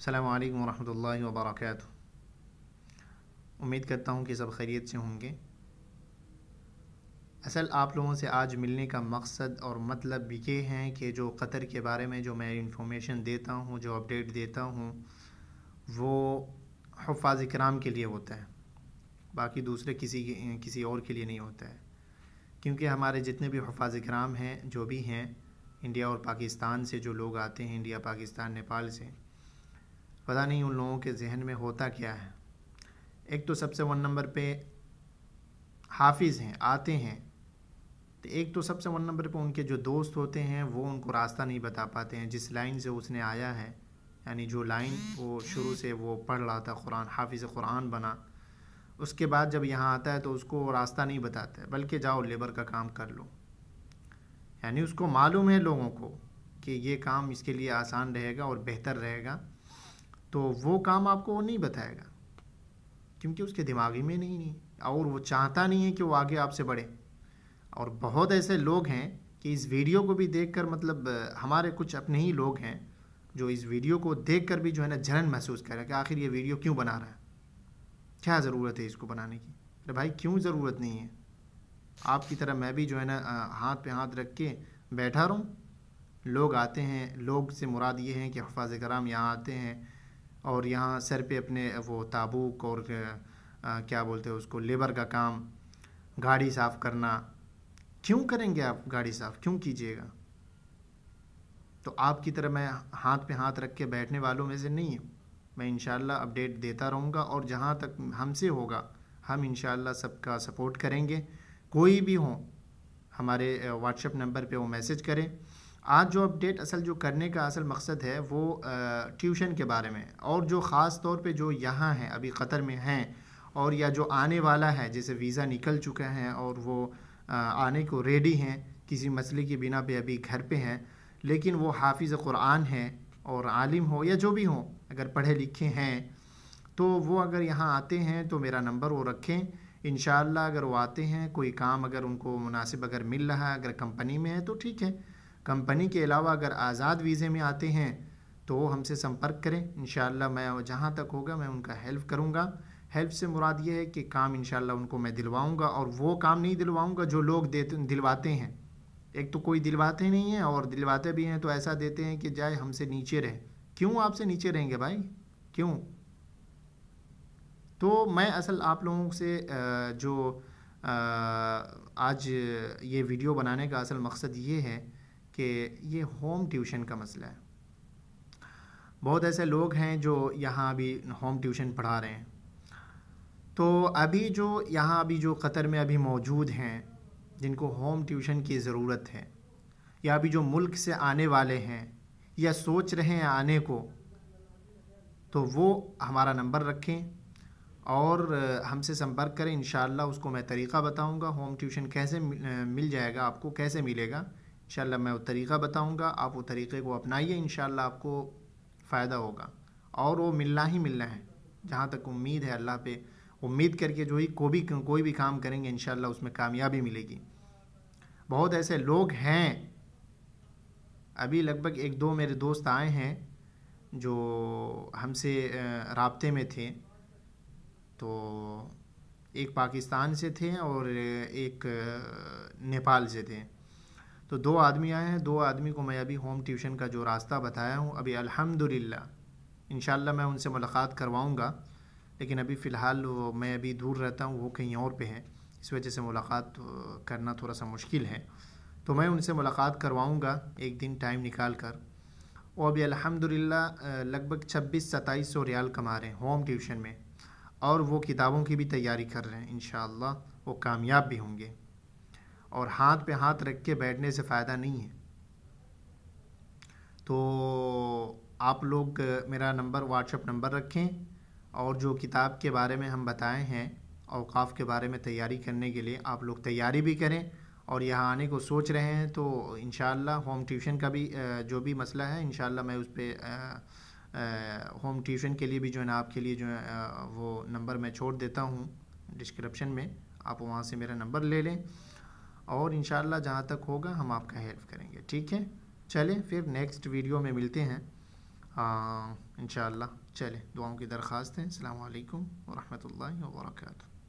السلام علیکم ورحمۃ اللہ وبرکاتہ۔ امید کرتا ہوں کہ سب خیریت سے ہوں گے۔ اصل آپ لوگوں سے آج ملنے کا مقصد اور مطلب یہ ہے کہ جو قطر کے بارے میں جو میں انفارمیشن دیتا ہوں، جو اپڈیٹ دیتا ہوں، وہ حفاظ کرام کے لیے ہوتا ہے، باقی دوسرے کسی اور کے لیے نہیں ہوتا ہے، کیونکہ ہمارے جتنے بھی حفاظ کرام ہیں، جو بھی ہیں انڈیا اور پاکستان سے جو لوگ آتے ہیں، انڈیا، پاکستان، نیپال سے، پتہ نہیں ان لوگوں کے ذہن میں ہوتا کیا ہے۔ ایک تو سب سے 1 نمبر پہ حافظ ہیں، آتے ہیں، تو ایک تو سب سے 1 نمبر پہ ان کے جو دوست ہوتے ہیں وہ ان کو راستہ نہیں بتا پاتے ہیں، جس لائن سے اس نے آیا ہے، یعنی جو لائن وہ شروع سے وہ پڑھ رہا تھا، قرآن، حافظ قرآن بنا، اس کے بعد جب یہاں آتا ہے تو اس کو راستہ نہیں بتاتا ہے، بلکہ جاؤ لیبر کا کام کر لو، یعنی اس کو معلوم ہے لوگوں کو کہ یہ کام اس کے لیے آسان رہے گا اور بہتر رہے گا، تو وہ کام آپ کو وہ نہیں بتائے گا، کیونکہ اس کے دماغی میں نہیں اور وہ چاہتا نہیں ہے کہ وہ آگے آپ سے بڑھے۔ اور بہت ایسے لوگ ہیں کہ اس ویڈیو کو بھی دیکھ کر، مطلب ہمارے کچھ اپنے ہی لوگ ہیں جو اس ویڈیو کو دیکھ کر بھی جو ہے نا جلن محسوس کر رہا ہے کہ آخر یہ ویڈیو کیوں بنا رہا ہے، کیا ضرورت ہے اس کو بنانے کی۔ ارے بھائی کیوں ضرورت نہیں ہے؟ آپ کی طرح میں بھی جو ہے نا ہاتھ پہ ہاتھ رکھ کے بیٹھا رہوں؟ لوگ آتے ہیں، لوگ سے مراد یہ ہے کہ حفاظ کرام یہاں آتے ہیں اور یہاں سر پہ اپنے وہ تابوک اور کیا بولتے ہیں اس کو، لیبر کا کام، گاڑی صاف کرنا، کیوں کریں گے آپ گاڑی صاف؟ کیوں کیجیے گا؟ تو آپ کی طرح میں ہاتھ پہ ہاتھ رکھ کے بیٹھنے والوں میں سے نہیں ہوں، میں انشاءاللہ اپڈیٹ دیتا رہوں گا، اور جہاں تک ہم سے ہوگا ہم انشاءاللہ سب کا سپورٹ کریں گے۔ کوئی بھی ہوں ہمارے واٹس ایپ نمبر پہ وہ میسج کریں۔ آج جو اپڈیٹ اصل جو کرنے کا اصل مقصد ہے وہ ٹیوشن کے بارے میں، اور جو خاص طور پہ جو یہاں ہیں، ابھی قطر میں ہیں، اور یا جو آنے والا ہے، جیسے ویزا نکل چکا ہے اور وہ آنے کو ریڈی ہیں، کسی مسئلے کی بنا پہ ابھی گھر پہ ہیں، لیکن وہ حافظ قرآن ہیں اور عالم ہو یا جو بھی ہوں، اگر پڑھے لکھے ہیں تو وہ اگر یہاں آتے ہیں تو میرا نمبر وہ رکھیں۔ انشاءاللہ اگر وہ آتے ہیں، کوئی کام اگر ان کو مناسب اگر مل رہا ہے، اگر کمپنی میں ہے تو ٹھیک ہے، کمپنی کے علاوہ اگر آزاد ویزے میں آتے ہیں تو وہ ہم سے سمپرک کریں، انشاءاللہ میں جہاں تک ہوگا میں ان کا ہیلپ کروں گا۔ ہیلپ سے مراد یہ ہے کہ کام انشاءاللہ ان کو میں دلواؤں گا، اور وہ کام نہیں دلواؤں گا جو لوگ دلواتے ہیں۔ ایک تو کوئی دلواتے نہیں ہیں، اور دلواتے بھی ہیں تو ایسا دیتے ہیں کہ جائے ہم سے نیچے رہے۔ کیوں آپ سے نیچے رہیں گے بھائی؟ کیوں؟ تو میں اصل آپ لوگوں سے جو آج یہ ویڈیو بنانے کا اصل مقصد یہ ہے کہ یہ ہوم ٹیوشن کا مسئلہ ہے۔ بہت ایسے لوگ ہیں جو یہاں ابھی ہوم ٹیوشن پڑھا رہے ہیں، تو ابھی جو یہاں ابھی جو قطر میں ابھی موجود ہیں، جن کو ہوم ٹیوشن کی ضرورت ہے، یا ابھی جو ملک سے آنے والے ہیں یا سوچ رہے ہیں آنے کو، تو وہ ہمارا نمبر رکھیں اور ہم سے سمپرک کریں۔ انشاءاللہ اس کو میں طریقہ بتاؤں گا، ہوم ٹیوشن کیسے مل جائے گا آپ کو، کیسے ملے گا، انشاءاللہ میں وہ طریقہ بتاؤں گا، آپ وہ طریقے کو اپنائیے، انشاءاللہ آپ کو فائدہ ہوگا، اور وہ ملنا ہی ملنا ہے، جہاں تک امید ہے اللہ پہ امید کر کے جو ہی کوئی بھی کام کریں گے انشاءاللہ اس میں کامیابی ملے گی۔ بہت ایسے لوگ ہیں، ابھی لگ بھگ 1-2 میرے دوست آئے ہیں جو ہم سے رابطے میں تھے، تو ایک پاکستان سے تھے اور ایک نیپال سے تھے، تو 2 آدمی آئے ہیں۔ 2 آدمی کو میں ابھی ہوم ٹیوشن کا جو راستہ بتایا ہوں، ابھی الحمدللہ انشاءاللہ میں ان سے ملاقات کرواؤں گا، لیکن ابھی فی الحال میں ابھی دور رہتا ہوں، وہ کہیں اور پہ ہیں، اس وجہ سے ملاقات کرنا تھوڑا سا مشکل ہے، تو میں ان سے ملاقات کرواؤں گا ایک دن ٹائم نکال کر۔ وہ ابھی الحمدللہ لگ بھگ 2600-2700 ریال کما رہے ہیں ہوم ٹیوشن میں، اور وہ کتابوں کی بھی تیاری کر رہے ہیں، انشاءاللہ وہ کامیاب بھی ہوں گے۔ اور ہاتھ پہ ہاتھ رکھ کے بیٹھنے سے فائدہ نہیں ہے، تو آپ لوگ میرا نمبر، واٹس ایپ نمبر رکھیں، اور جو کتاب کے بارے میں ہم بتائے ہیں، اوقاف کے بارے میں تیاری کرنے کے لیے آپ لوگ تیاری بھی کریں، اور یہاں آنے کو سوچ رہے ہیں تو انشاءاللہ ہوم ٹیوشن کا بھی جو بھی مسئلہ ہے انشاءاللہ میں اس پہ ہوم ٹیوشن کے لیے بھی جو ہے نا آپ کے لیے جو ہے وہ نمبر میں چھوڑ دیتا ہوں ڈسکرپشن میں، آپ وہاں سے میرا نمبر لے لیں، اور انشاءاللہ جہاں تک ہوگا ہم آپ کا ہیلپ کریں گے، ٹھیک ہے؟ چلیں پھر نیکسٹ ویڈیو میں ملتے ہیں۔ انشاءاللہ چلیں، دعاؤں کی درخواست ہے۔ السلام علیکم ورحمۃ اللہ وبرکاتہ۔